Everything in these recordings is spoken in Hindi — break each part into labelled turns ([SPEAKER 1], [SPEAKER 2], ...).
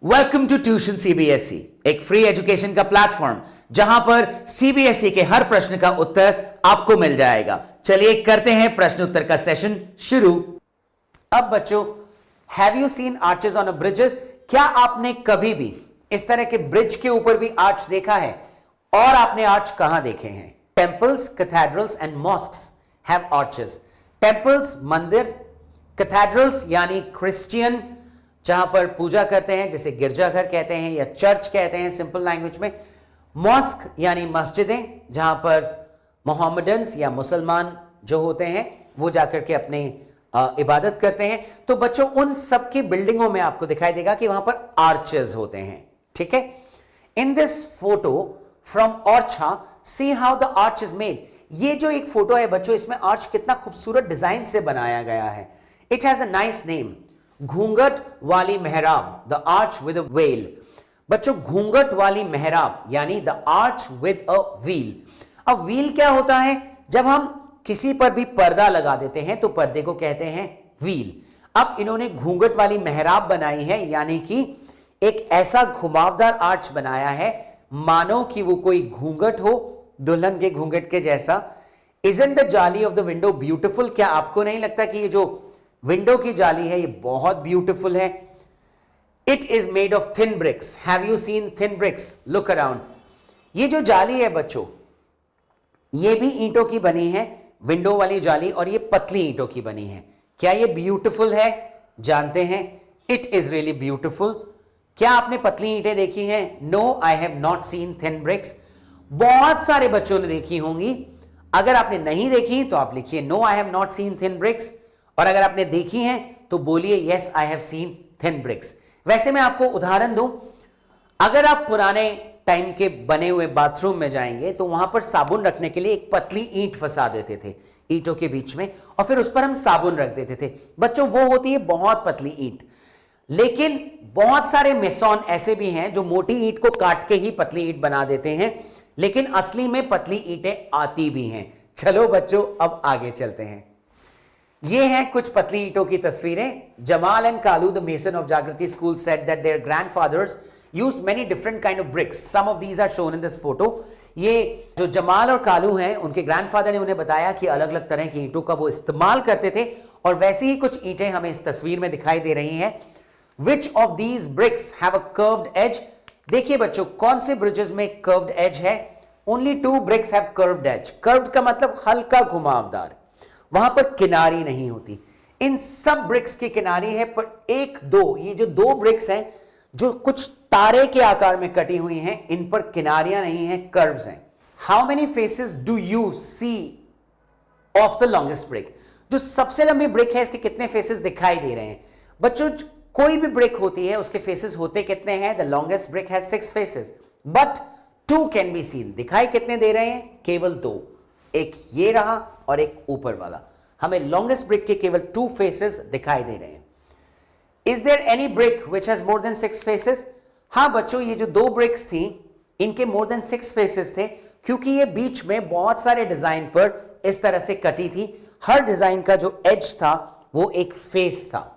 [SPEAKER 1] वेलकम टू ट्यूशन सीबीएसई, एक फ्री एजुकेशन का प्लेटफॉर्म जहां पर सीबीएसई के हर प्रश्न का उत्तर आपको मिल जाएगा। चलिए करते हैं प्रश्न उत्तर का सेशन शुरू। अब बच्चों, have you scene arches on a bridges? क्या आपने कभी भी इस तरह के ब्रिज के ऊपर भी आर्च देखा है? और आपने आर्च कहां देखे हैं? Temples, cathedrals and mosques have arches. Temples मंदिर, कैथेड्रल्स यानी क्रिश्चियन जहां पर पूजा करते हैं, जैसे गिरजाघर कहते हैं या चर्च कहते हैं सिंपल लैंग्वेज में। मॉस्क यानी मस्जिदें जहां पर मोहम्मडन्स या मुसलमान जो होते हैं वो जाकर के अपने इबादत करते हैं। तो बच्चों, उन सब की बिल्डिंगों में आपको दिखाई देगा कि वहां पर आर्चेस होते हैं। ठीक है, इन this photo from Orchha see how the arch is made. ये जो एक फोटो है बच्चों, इसमें आर्च कितना खूबसूरत डिजाइन से बनाया गया है। It has a nice name, घूंघट वाली मेहराब, the arch with a well. बच्चों, घूंघट वाली मेहराब यानी the arch with a wheel. अब व्हील क्या होता है? जब हम किसी पर भी पर्दा लगा देते हैं तो पर्दे को कहते हैं व्हील। अब इन्होंने घूंघट वाली मेहराब बनाई है, यानी कि एक ऐसा घुमावदार आर्च बनाया है मानो कि वो कोई घूंघट हो, दुल्हन के घूंघट के जैसा। इजंट द जाली ऑफ द विंडो ब्यूटिफुल? क्या आपको नहीं लगता कि ये जो विंडो की जाली है ये बहुत ब्यूटीफुल है? It is made of thin bricks. Have you seen thin bricks? Look around. ये जो जाली है बच्चों, ये भी ईंटों की बनी है, विंडो वाली जाली, और ये पतली ईंटों की बनी है। क्या ये ब्यूटीफुल है? जानते हैं, इट इज रियली ब्यूटीफुल। क्या आपने पतली ईंटें देखी हैं? No, I have not seen thin bricks. बहुत सारे बच्चों ने देखी होंगी। अगर आपने नहीं देखी तो आप लिखिए no, I have not seen thin bricks. और अगर आपने देखी हैं तो बोलिए yes, I have seen thin bricks. वैसे मैं आपको उदाहरण दूं, अगर आप पुराने टाइम के बने हुए बाथरूम में जाएंगे तो वहां पर साबुन रखने के लिए एक पतली ईंट फंसा देते थे ईंटों के बीच में, और फिर उस पर हम साबुन रख देते थे। बच्चों, वो होती है बहुत पतली ईंट। लेकिन बहुत सारे मेसोन ऐसे भी हैं जो मोटी ईंट को काट के ही पतली ईंट बना देते हैं, लेकिन असली में पतली ईंटें आती भी हैं। चलो बच्चों, अब आगे चलते हैं। ये हैं कुछ पतली ईंटों की तस्वीरें। Jamal and Kalu, the mason of Jagriti school, said that their grandfathers used many different kind of bricks. Some of these are shown in this photo. ये जो जमाल और कालू हैं, उनके ग्रैंडफादर ने उन्हें बताया कि अलग अलग तरह की ईंटों का वो इस्तेमाल करते थे, और वैसी ही कुछ ईंटें हमें इस तस्वीर में दिखाई दे रही हैं। Which of these bricks have a curved edge? देखिए बच्चों, कौन से ब्रिजेस में कर्व्ड एज है? Only two bricks have curved edge. Curved का मतलब हल्का घुमावदार, वहां पर किनारी नहीं होती। इन सब ब्रिक्स की किनारी है, पर एक दो, ये जो दो ब्रिक्स हैं जो कुछ तारे के आकार में कटी हुई हैं, इन पर किनारियां नहीं हैं, कर्व्स हैं। How many faces do you see of the longest brick? जो सबसे लंबी ब्रिक है, इसके कितने फेसेस दिखाई दे रहे हैं? बच्चों, कोई भी ब्रिक होती है उसके फेसेस होते कितने हैं? The longest brick has 6 faces, but 2 can be seen. दिखाई कितने दे रहे हैं? केवल 2। एक ये रहा और एक ऊपर वाला। हमें लॉन्गेस्ट ब्रिक के केवल 2 फेसेस दिखाई दे रहे हैं। Is there any brick which has more than 6 faces? हाँ बच्चों, ये जो 2 ब्रिक्स थी, इनके मोर देन 6 फेसेस थे, क्योंकि ये बीच में बहुत सारे डिजाइन पर इस तरह से कटी थी। हर डिजाइन का जो एज था वो एक फेस था।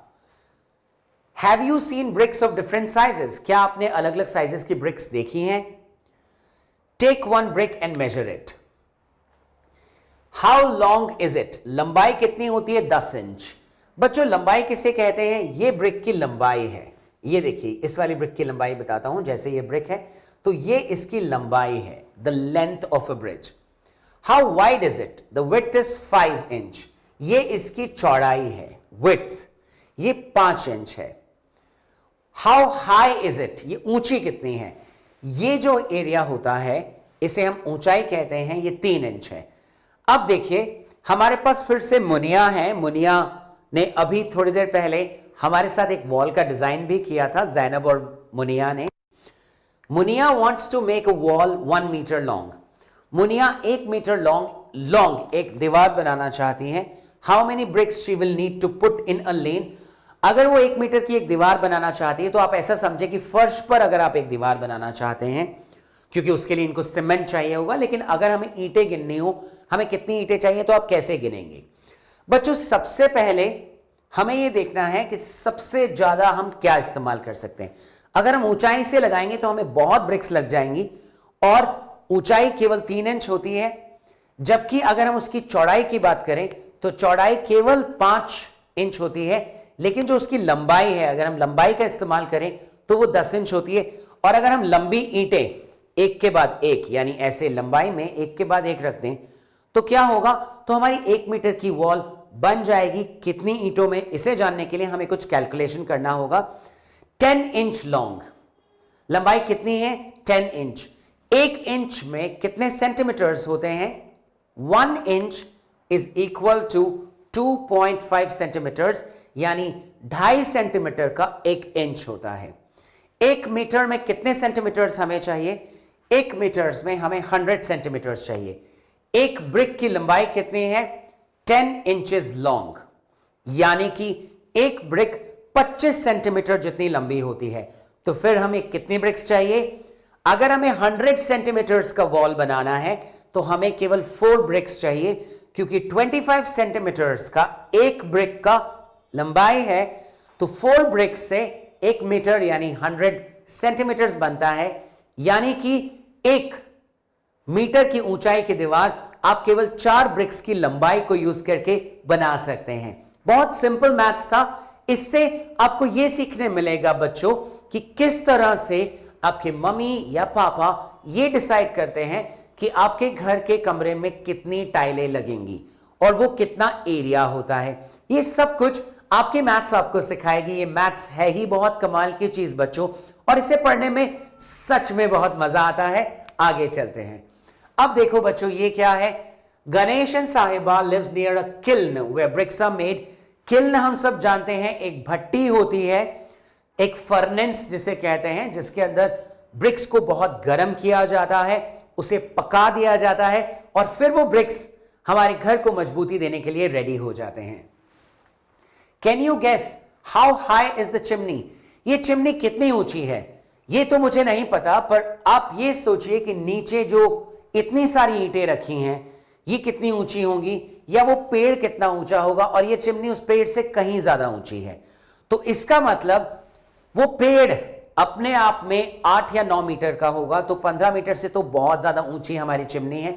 [SPEAKER 1] Have you seen bricks of different sizes? क्या आपने अलग अलग साइजेस की ब्रिक्स देखी हैं? Take one brick and measure it. How long is it? लंबाई कितनी होती है? 10 इंच। बच्चों, लंबाई किसे कहते हैं? ये ब्रिक की लंबाई है। ये देखिए, इस वाली ब्रिक की लंबाई बताता हूं। जैसे ये ब्रिक है तो ये इसकी लंबाई है, the length of a bridge. How wide is it? The width is 5 inch. ये इसकी चौड़ाई है, width, ये 5 इंच है। How high is it? ये ऊंची कितनी है? ये जो एरिया होता है इसे हम ऊंचाई कहते हैं, ये 3 इंच है। अब देखिए, हमारे पास फिर से मुनिया है। मुनिया ने अभी थोड़ी देर पहले हमारे साथ एक वॉल का डिजाइन भी किया था, जैनब और मुनिया ने। Munia wants to make a wall 1 metre long. Munia 1 metre long एक दीवार बनाना चाहती है। How many bricks she will need to put in a lane? अगर वो 1 मीटर की एक दीवार बनाना चाहती है तो आप ऐसा समझे कि फर्श पर अगर आप एक दीवार बनाना चाहते हैं, क्योंकि उसके लिए इनको सीमेंट चाहिए होगा, लेकिन अगर हमें ईंटें गिननी हो, हमें कितनी ईंटें चाहिए, तो आप कैसे गिनेंगे? बच्चों, सबसे पहले हमें यह देखना है कि सबसे ज्यादा हम क्या इस्तेमाल कर सकते हैं। अगर हम ऊंचाई से लगाएंगे तो हमें बहुत ब्रिक्स लग जाएंगी और ऊंचाई केवल 3 इंच होती है, जबकि अगर हम उसकी चौड़ाई की बात करें तो चौड़ाई केवल 5 इंच होती है, लेकिन जो उसकी लंबाई है, अगर हम लंबाई का इस्तेमाल करें तो वो 10 इंच होती है। और अगर हम लंबी ईंटें एक के बाद एक, यानी ऐसे लंबाई में एक के बाद एक रख दें तो क्या होगा, तो हमारी 1 मीटर की वॉल बन जाएगी कितनी ईंटों में। इसे जानने के लिए हमें कुछ कैलकुलेशन करना होगा। 10 इंच लॉन्ग, लंबाई कितनी है 10 इंच। 1 इंच में कितने सेंटीमीटर्स होते हैं, 1 inch is equal to 2.5 centimetres, यानी 2.5 सेंटीमीटर का 1 इंच होता है। 1 मीटर में कितने सेंटीमीटर्स हमें चाहिए, 1 मीटर्स में हमें 100 सेंटीमीटर्स चाहिए। एक ब्रिक की लंबाई कितनी है, 10 इंचेस लॉन्ग, यानी कि एक ब्रिक 25 सेंटीमीटर जितनी लंबी होती है। तो फिर हमें कितनी ब्रिक्स चाहिए, अगर हमें 100 सेंटीमीटर्स का वॉल बनाना है तो हमें केवल 4 ब्रिक्स चाहिए, क्योंकि 25 सेंटीमीटर्स का एक ब्रिक का लंबाई है, तो 4 ब्रिक्स से 1 मीटर यानी 100 सेंटीमीटर्स बनता है, यानी कि 1 मीटर की ऊंचाई की दीवार आप केवल 4 ब्रिक्स की लंबाई को यूज करके बना सकते हैं। बहुत सिंपल मैथ्स था। इससे आपको यह सीखने मिलेगा बच्चों कि किस तरह से आपके मम्मी या पापा ये डिसाइड करते हैं कि आपके घर के कमरे में कितनी टाइलें लगेंगी और वो कितना एरिया होता है। ये सब कुछ आपके मैथ्स आपको सिखाएगी। ये मैथ्स है ही बहुत कमाल की चीज बच्चों, और इसे पढ़ने में सच में बहुत मजा आता है। आगे चलते हैं। अब देखो बच्चों, ये क्या है, Ganesh and Sahiba lives near a kiln where bricks are made. Kiln हम सब जानते हैं एक भट्टी होती है, एक फर्नेस जिसे कहते हैं, जिसके अंदर ब्रिक्स को बहुत गर्म किया जाता है, उसे पका दिया जाता है और फिर वो ब्रिक्स हमारे घर को मजबूती देने के लिए रेडी हो जाते हैं। Can you guess how high is the chimney? ये चिमनी कितनी ऊंची है? ये तो मुझे नहीं पता, पर आप ये सोचिए कि नीचे जो इतनी सारी ईंटें रखी हैं ये कितनी ऊंची होंगी, या वो पेड़ कितना ऊंचा होगा, और ये चिमनी उस पेड़ से कहीं ज्यादा ऊंची है। तो इसका मतलब वो पेड़ अपने आप में 8 या 9 मीटर का होगा, तो 15 मीटर से तो बहुत ज्यादा ऊंची हमारी चिमनी है।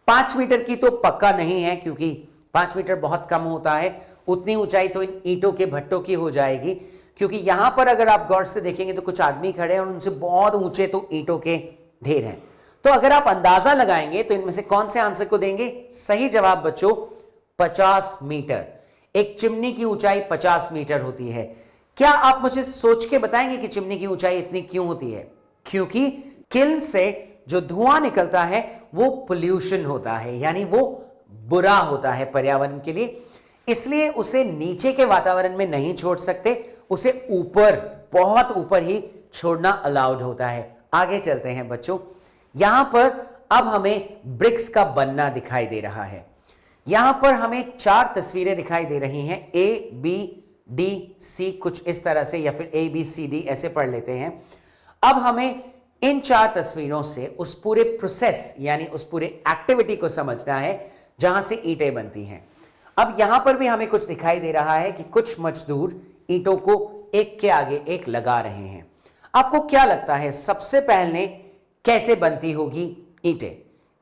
[SPEAKER 1] 5 मीटर की तो पक्का नहीं है, क्योंकि 5 मीटर बहुत कम होता है। उतनी ऊंचाई तो इन ईंटों के भट्टों की हो जाएगी, क्योंकि यहां पर अगर आप गौर से देखेंगे तो कुछ आदमी खड़े हैं और उनसे बहुत ऊंचे तो ईंटों के ढेर हैं। तो अगर आप अंदाजा लगाएंगे तो इनमें से कौन से आंसर को देंगे? सही जवाब बच्चों 50 मीटर। एक चिमनी की ऊंचाई 50 मीटर होती है। क्या आप मुझे सोच के बताएंगे कि चिमनी की ऊंचाई इतनी क्यों होती है? क्योंकि किल्न से जो धुआं निकलता है वो पोल्यूशन होता है, यानी वो बुरा होता है पर्यावरण के लिए, इसलिए उसे नीचे के वातावरण में नहीं छोड़ सकते, उसे ऊपर, बहुत ऊपर ही छोड़ना अलाउड होता है। आगे चलते हैं बच्चों। यहां पर अब हमें ब्रिक्स का बनना दिखाई दे रहा है। यहां पर हमें 4 तस्वीरें दिखाई दे रही हैं, ए बी डी सी, कुछ इस तरह से, या फिर ए बी सी डी ऐसे पढ़ लेते हैं। अब हमें इन 4 तस्वीरों से उस पूरे प्रोसेस यानी उस पूरे एक्टिविटी को समझना है जहां से ईंटें बनती हैं। अब यहां पर भी हमें कुछ दिखाई दे रहा है कि कुछ मजदूर ईंटों को एक के आगे एक लगा रहे हैं। आपको क्या लगता है सबसे पहले कैसे बनती होगी ईंटें?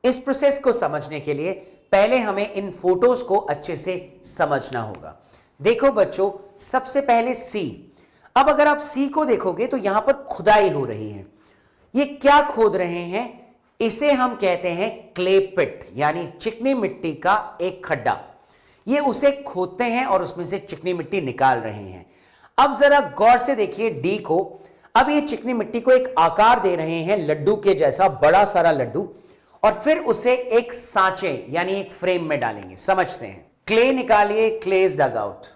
[SPEAKER 1] इस प्रोसेस को समझने के लिए पहले हमें इन फोटोज को अच्छे से समझना होगा। देखो बच्चों, सबसे पहले सी। अब अगर आप सी को देखोगे तो यहां पर खुदाई हो रही है। ये क्या खोद रहे हैं? इसे हम कहते हैं क्ले पिट, यानी चिकनी मिट्टी का एक खड्डा। ये उसे खोदते हैं और उसमें से चिकनी मिट्टी निकाल रहे हैं। अब जरा गौर से देखिए डी को। अब ये चिकनी मिट्टी को एक आकार दे रहे हैं लड्डू के जैसा, बड़ा सारा लड्डू, और फिर उसे एक सांचे यानी एक फ्रेम में डालेंगे। समझते हैं। क्ले निकालिए, क्ले इज डग आउट,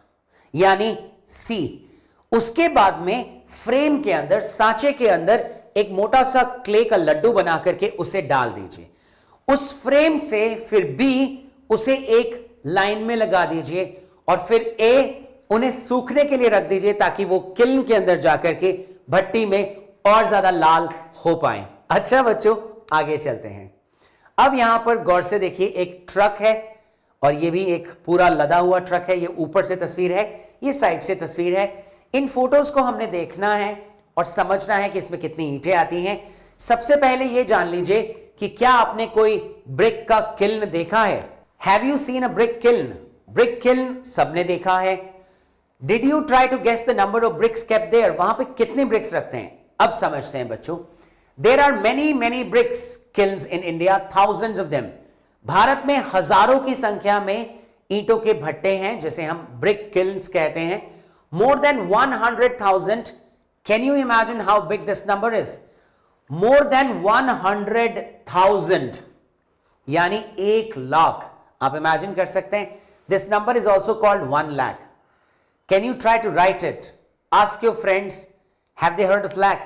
[SPEAKER 1] यानी सी। उसके बाद में फ्रेम के अंदर, सांचे के अंदर एक मोटा सा क्ले का लड्डू बना करके उसे डाल दीजिए। उस फ्रेम से फिर बी, उसे एक लाइन में लगा दीजिए, और फिर ए, उन्हें सूखने के लिए रख दीजिए ताकि वो किल्न के अंदर जाकर के भट्टी में और ज्यादा लाल हो पाए। अच्छा बच्चों, आगे चलते हैं। अब यहां पर गौर से देखिए, एक ट्रक है और ये भी एक पूरा लदा हुआ ट्रक है। ये ऊपर से तस्वीर है, ये साइड से तस्वीर है। इन फोटोज को हमने देखना है और समझना है कि इसमें कितनी ईंटें आती हैं। सबसे पहले यह जान लीजिए कि क्या आपने कोई ब्रिक का किल्न देखा है? Have you seen a brick kiln? Brick kiln सबने देखा है। Did you try to guess the number of bricks kept there? वहां पे कितने ब्रिक्स रखते हैं? अब समझते हैं बच्चों। There are many bricks kilns in India, thousands of them. Bharat में हजारों की संख्या में ईंटों के भट्टे हैं, जिसे हम ब्रिक किल्न्स कहते हैं। More than 100,000। Can you imagine how big this number is? More than 100,000 यानी 1,00,000। आप इमेजिन कर सकते हैं। This number is also called 1,00,000। Can you try to write it? Ask your friends, have they heard of lakh?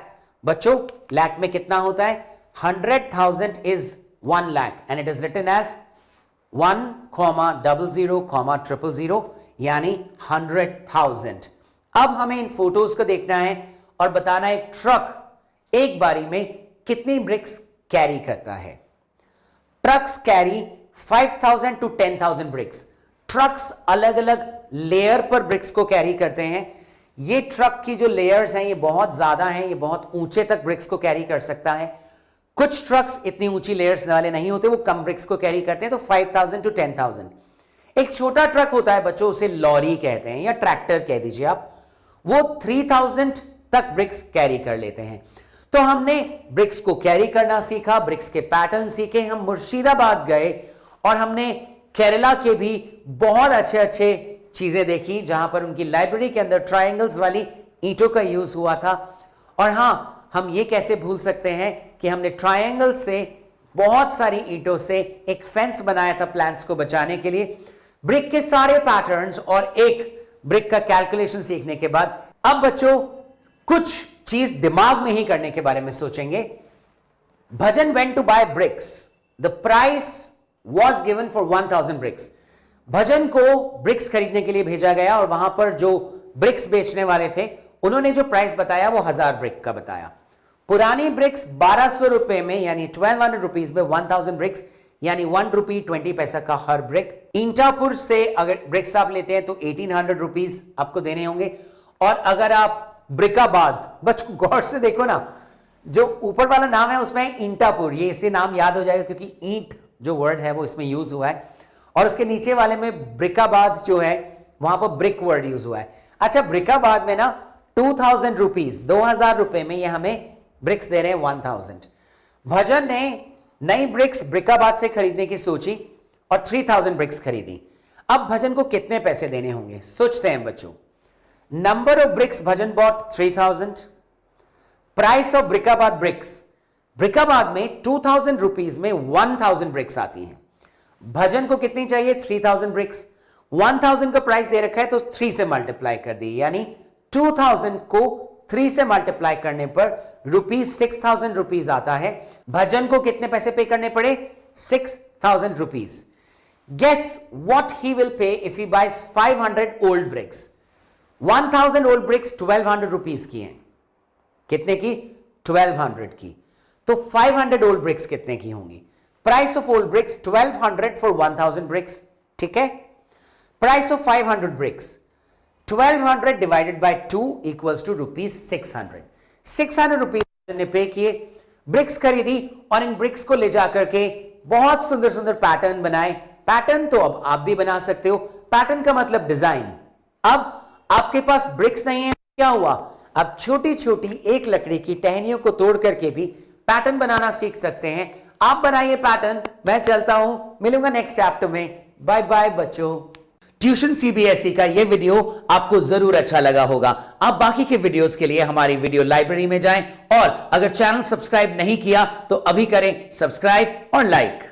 [SPEAKER 1] बच्चों, लाख में कितना होता है? 100,000 is 1,00,000 and it is written as 1,00,00,000 यानी 100,000। अब हमें इन फोटोज को देखना है और बताना है एक ट्रक एक बारी में कितनी ब्रिक्स कैरी करता है। Trucks carry 5,000 to 10,000 bricks. Trucks अलग अलग लेयर पर ब्रिक्स को कैरी करते हैं। ये ट्रक की जो लेयर्स हैं ये बहुत ज्यादा हैं, ये बहुत ऊंचे तक ब्रिक्स को कैरी कर सकता है। कुछ ट्रक्स इतनी ऊंची लेयर्स वाले नहीं होते, वो कम ब्रिक्स को कैरी करते हैं, तो 5,000 to 10,000। एक छोटा ट्रक होता है बच्चों, उसे लॉरी कहते हैं या ट्रैक्टर कह दीजिए आप, वो 3,000 तक ब्रिक्स कैरी कर लेते हैं। तो हमने ब्रिक्स को कैरी करना सीखा, ब्रिक्स के पैटर्न सीखे। हम मुर्शिदाबाद गए और हमने केरला के भी बहुत अच्छे चीजें देखी, जहां पर उनकी लाइब्रेरी के अंदर ट्रायंगल्स वाली ईंटों का यूज हुआ था। और हां, हम ये कैसे भूल सकते हैं कि हमने ट्रायंगल से बहुत सारी ईंटों से एक फेंस बनाया था प्लांट्स को बचाने के लिए। ब्रिक के सारे पैटर्न्स और एक ब्रिक का कैलकुलेशन सीखने के बाद अब बच्चों कुछ चीज दिमाग में ही करने के बारे में सोचेंगे। Bhajan went to buy bricks, the price was given for 1,000 bricks. Bhajan को ब्रिक्स खरीदने के लिए भेजा गया और वहां पर जो ब्रिक्स बेचने वाले थे उन्होंने जो प्राइस बताया वो 1,000 ब्रिक का बताया। पुरानी ब्रिक्स 1,200 रुपए में यानी 1,200 रुपीज में 1,000 ब्रिक्स यानी 1 रुपी 20 पैसा का हर ब्रिक। ईंटापुर से अगर ब्रिक्स आप लेते हैं तो 1,800 रुपीज आपको देने होंगे। और अगर आप ब्रिकाबाद, बच्चों गौर से देखो ना, जो ऊपर वाला नाम है उसमें ईंटापुर, ये इसलिए नाम याद हो जाएगा क्योंकि ईंट जो वर्ड है वो इसमें यूज हुआ है, और उसके नीचे वाले में ब्रिकाबाद जो है वहां पर ब्रिक वर्ड यूज हुआ है। अच्छा, ब्रिकाबाद में ना 2,000 रुपीज, 2,000 रुपए में ये हमें ब्रिक्स दे रहे हैं 1,000। भजन ने नई ब्रिक्स ब्रिकाबाद से खरीदने की सोची और 3,000 ब्रिक्स खरीदी। अब भजन को कितने पैसे देने होंगे सोचते हैं बच्चों। Number of bricks Bhajan bought 3,000। Price of Brickabad bricks, Brickabad में 2,000 रुपीज में 1,000 ब्रिक्स आती हैं। भजन को कितनी चाहिए? 3,000 ब्रिक्स। 1,000 का प्राइस दे रखा है तो 3 से मल्टीप्लाई कर दी, यानी 2,000 को 3 से मल्टीप्लाई करने पर ₹6,000 रुपीज आता है। भजन को कितने पैसे पे करने पड़े? 6,000 rupees. Guess what he will pay if he buys 500 old bricks. 1,000 old bricks 1,200 rupees की हैं। कितने की? 1,200 की। तो 500 ओल्ड ब्रिक्स कितने की होंगी? Price of old bricks 1,200 for 1,000 bricks, ठीक है। Price of 500 bricks 1,200 divided by 2 equals to ₹600। 600 rupees ने पे किए, ब्रिक्स खरीदी और इन ब्रिक्स को ले जाकर के बहुत सुंदर सुंदर पैटर्न बनाए। पैटर्न तो अब आप भी बना सकते हो, पैटर्न का मतलब डिजाइन। अब आपके पास ब्रिक्स नहीं है, क्या हुआ? अब छोटी छोटी एक लकड़ी की टहनियों को तोड़ करके भी पैटर्न बनाना सीख सकते हैं। आप बनाइए पैटर्न, मैं चलता हूं, मिलूंगा नेक्स्ट चैप्टर में। बाय बाय बच्चों। ट्यूशन सीबीएसई का ये वीडियो आपको जरूर अच्छा लगा होगा। आप बाकी के वीडियोस के लिए हमारी वीडियो लाइब्रेरी में जाएं और अगर चैनल सब्सक्राइब नहीं किया तो अभी करें सब्सक्राइब और लाइक।